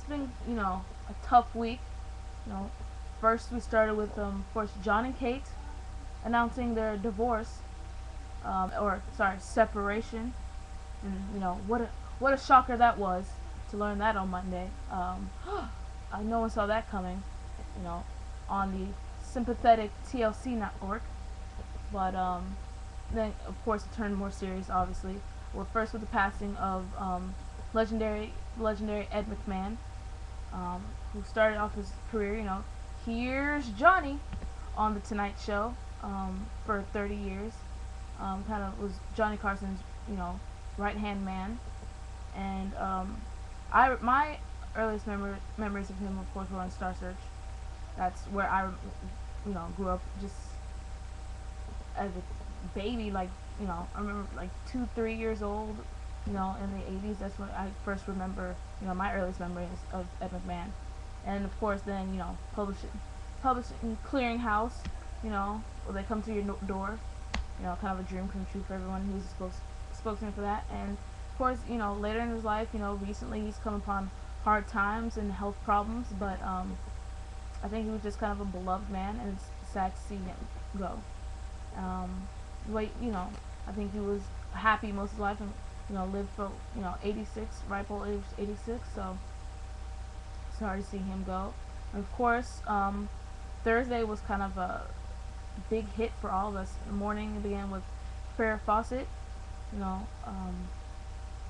been, a tough week. You know, first we started with, of course, John and Kate announcing their divorce, or sorry, separation, and what a shocker that was to learn that on Monday. No one saw that coming, you know, on the sympathetic TLC network. But then, of course, it turned more serious. Obviously, we're first with the passing of legendary Ed McMahon, who started off his career. Here's Johnny on the Tonight Show for 30 years. Kind of was Johnny Carson's, right hand man, and my earliest memories of him, of course, were on Star Search. That's where I, grew up just as a baby. Like, I remember like 2, 3 years old. In the 80s. That's when I first remember, my earliest memories of Ed McMahon, and of course, then publishing clearinghouse. Will they come to your door? Kind of a dream come true for everyone who's a spokesman for that. And of course, later in his life, recently he's come upon hard times and health problems, but I think he was just kind of a beloved man, and it's sad to see him go. I think he was happy most of his life, and lived for 86, ripe old age 86. So sorry to see him go. And of course, Thursday was kind of a big hit for all of us. The morning began with Farrah Fawcett,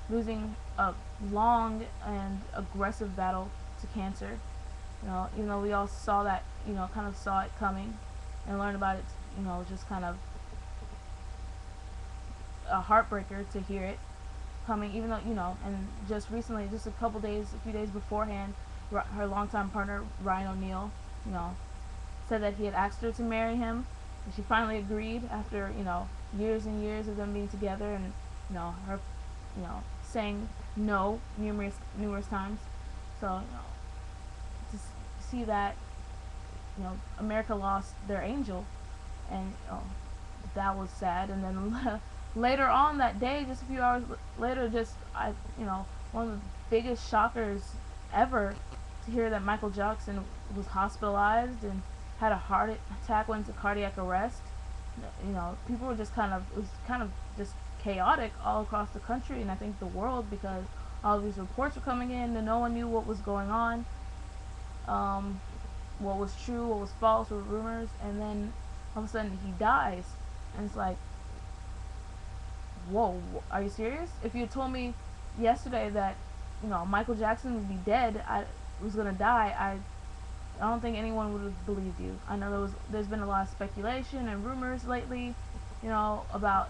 losing a long and aggressive battle to cancer. Even though we all saw that, kind of saw it coming and learned about it, just kind of a heartbreaker to hear it coming, even though, and just recently, just a few days beforehand, her longtime partner, Ryan O'Neal, said that he had asked her to marry him, and she finally agreed after, years and years of them being together, and, her, saying no numerous times. So, to see that, America lost their angel, and, that was sad. And then later on that day, just a few hours later, one of the biggest shockers ever, to hear that Michael Jackson was hospitalized and had a heart attack, went into cardiac arrest. People were just it was kind of just chaotic all across the country, and I think the world, because all these reports were coming in and no one knew what was going on, what was true, what was false, what were rumors, and then all of a sudden he dies, and it's like, whoa, are you serious? If you had told me yesterday that, Michael Jackson would be dead, I was gonna die, I don't think anyone would have believed you. I know there's been a lot of speculation and rumors lately, about,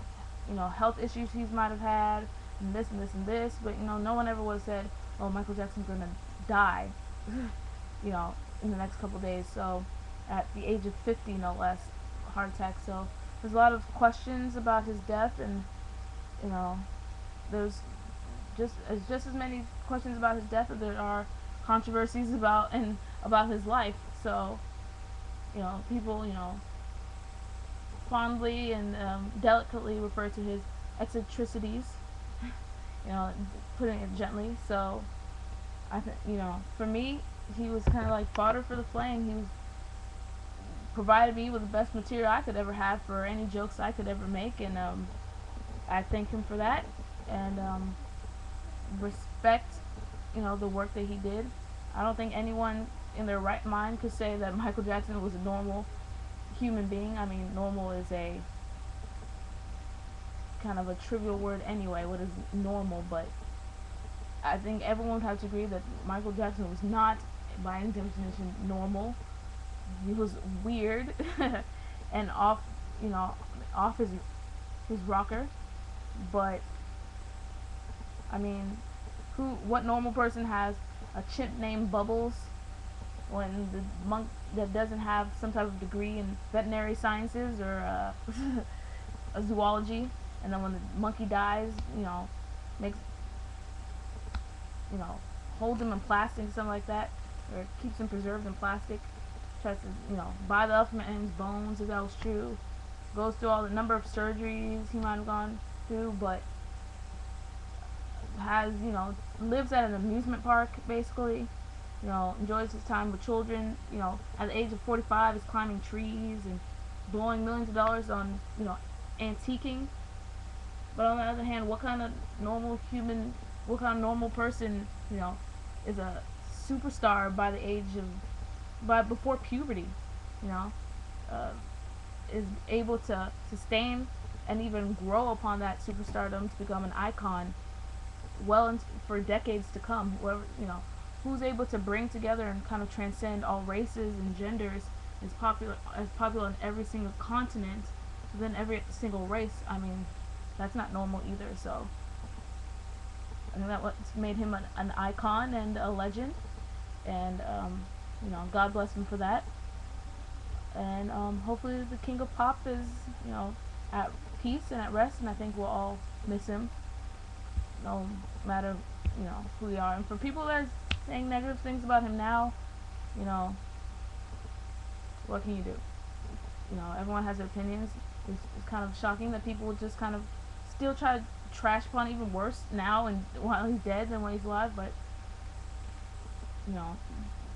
health issues he might have had, and this and this and this, but, no one ever would have said, oh, Michael Jackson's gonna die, in the next couple of days. So, at the age of 50, no less, heart attack. So, there's a lot of questions about his death, and, there's just as many questions about his death as there are controversies about his life. So, people, fondly and delicately refer to his eccentricities, putting it gently. So, I think, for me, he was kind of like fodder for the flame. He was provided me with the best material I could ever have for any jokes I could ever make, and I thank him for that, and respect, the work that he did. I don't think anyone in their right mind could say that Michael Jackson was a normal human being. I mean, normal is a kind of a trivial word anyway. What is normal? But I think everyone would have to agree that Michael Jackson was not, by any definition, normal. He was weird and off his rocker. But I mean, what normal person has a chimp named Bubbles when the monk that doesn't have some type of degree in veterinary sciences or a zoology, and then when the monkey dies, makes, holds him in plastic or something like that, or keeps him preserved in plastic, tries to, buy the elephant man's bones, if that was true, goes through all the number of surgeries he might have gone through, but has, lives at an amusement park, basically, enjoys his time with children. At the age of 45, is climbing trees and blowing millions of dollars on, antiquing. But on the other hand, what kind of normal person, is a superstar by before puberty, you know, uh, is able to sustain and even grow upon that superstardom to become an icon for decades to come. Who's able to bring together and kind of transcend all races and genders, is popular in every single continent, then every single race. I mean, that's not normal either. So I think that what's made him an icon and a legend, and God bless him for that. And hopefully the King of Pop is at peace and at rest, and I think we'll all miss him, no matter who we are. And for people that are saying negative things about him now, you know what can you do? Everyone has their opinions. It's kind of shocking that people would just kind of still try to trash upon even worse now and while he's dead than when he's alive. But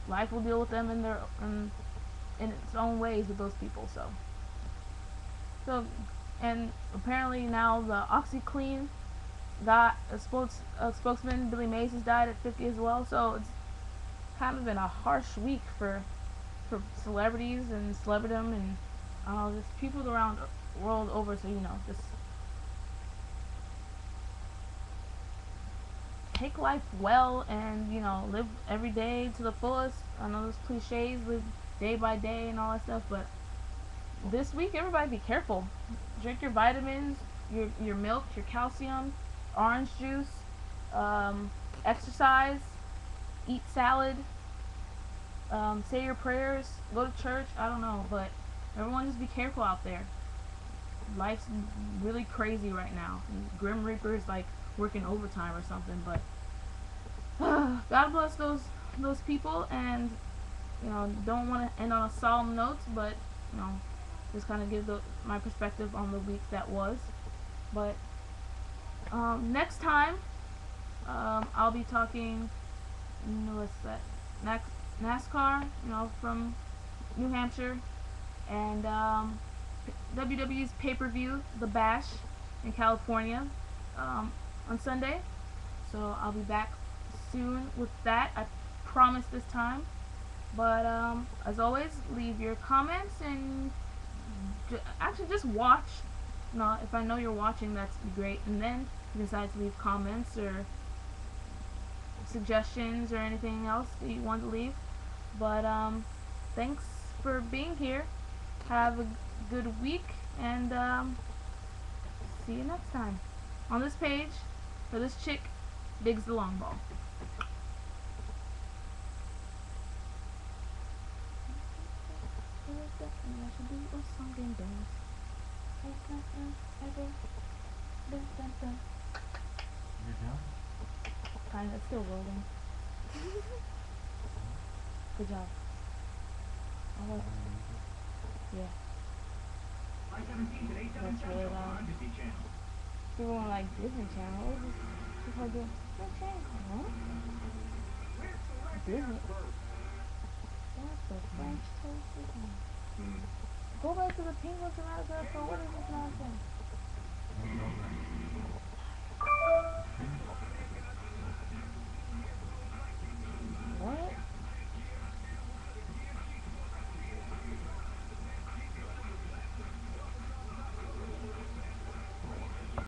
life will deal with them in its own ways with those people. So and apparently now the OxyClean got a spokesman. Billy Mays has died at 50 as well. So it's kind of been a harsh week for celebrities and celebridom and just people around the world over. So just take life well and live every day to the fullest. I know those cliches, live day by day and all that stuff, but this week everybody be careful. Drink your vitamins, your milk, your calcium, orange juice, exercise, eat salad, say your prayers, go to church. I don't know, but everyone just be careful out there. Life's really crazy right now. Grim Reaper is like working overtime or something, but God bless those people. And don't want to end on a solemn note, but just kind of give my perspective on the week that was. But next time I'll be talking, what's that, NASCAR, from New Hampshire, and WWE's pay-per-view, The Bash, in California, on Sunday. So I'll be back soon with that. I promise this time. But as always, leave your comments and actually just watch. If I know you're watching, that's great. And then you decide to leave comments or suggestions or anything else that you want to leave. But thanks for being here. Have a good week, and see you next time. On this page, for this chick, digs the long ball. You're done? Kinda, it's still rolling. Good job. Yeah. That's really loud. People want like Disney Channel. People do Disney Channel. Disney. What's the French toast Disney? Go back to the Penguins and Madagascar. What is this nonsense?